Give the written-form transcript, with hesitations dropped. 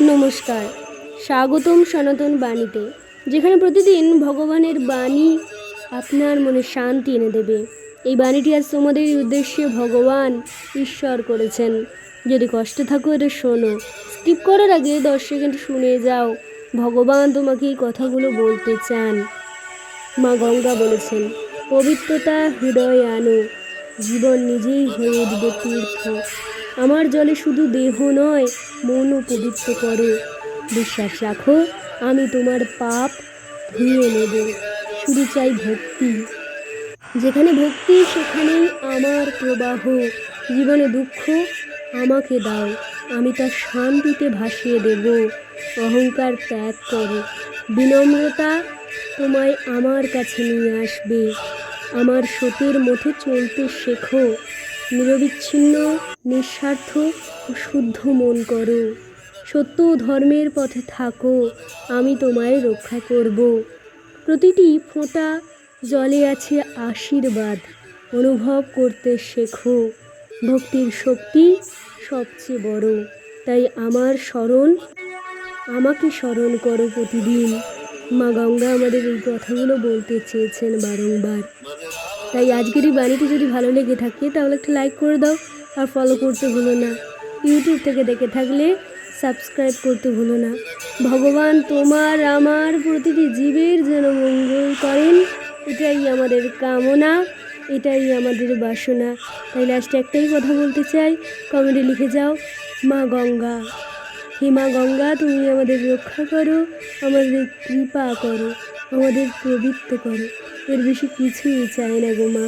নমস্কার, স্বাগতম সনাতন বাণীতে, যেখানে প্রতিদিন ভগবানের বাণী আপনার মনে শান্তি এনে দেবে। এই বাণীটি আজ তোমাদের উদ্দেশ্যে ভগবান ঈশ্বর করেছেন। যদি কষ্টে থাকো এটা শোনো, স্কিপ করার আগে 10 সেকেন্ড শুনে যাও। ভগবান তোমাকে এই কথাগুলো বলতে চান। মা গঙ্গা বলেছেন, পবিত্রতা হৃদয়ে আনো, জীবন নিজেই হয়ে উঠবে তীর্থ। আমার জলে শুধু দেহ নয়, মনও পবিত্র করো। বিশ্বাস রাখো, আমি তোমার পাপ ধুয়ে নেব। শুধু চাই ভক্তি। যেখানে ভক্তি সেখানেই আমার প্রবাহ। জীবনে দুঃখ আমাকে দাও, আমি তার শান্তিতে ভাসিয়ে দেব। অহংকার ত্যাগ করো, বিনম্রতা তোমায় আমার কাছে নিয়ে আসবে। আমার স্রোতের মধ্যে চলতে শেখো, নিরবিচ্ছিন্ন, নিঃস্বার্থ ও শুদ্ধ মন করো। সত্য ও ধর্মের পথে থাকো, আমি তোমায় রক্ষা করব। প্রতিটি ফোঁটা জলে আছে আশীর্বাদ, অনুভব করতে শেখো। ভক্তির শক্তি সবচেয়ে বড়, তাই আমাকে স্মরণ করো প্রতিদিন। মা গঙ্গা আমাদের এই কথাগুলো বলতে চেয়েছেন বারংবার। তাই আজকের এই বাণীটি যদি ভালো লেগে থাকে তাহলে একটা লাইক করে দাও, আর ফলো করতে ভুলো না। ইউটিউব থেকে দেখে থাকলে সাবস্ক্রাইব করতে ভুলো না। ভগবান তোমার আমার প্রতিটি জীবের যেন মঙ্গল করেন, এটাই আমাদের কামনা, এটাই আমাদের বাসনা। তাই লাস্টে একটাই কথা বলতে চাই, কমেন্টে লিখে যাও, মা গঙ্গা, হে মা গঙ্গা, তুমি আমাদের রক্ষা করো, আমাদের কৃপা করো, আমাদের পবিত্র করো। এর বেশি কিছুই চাই না গো মা।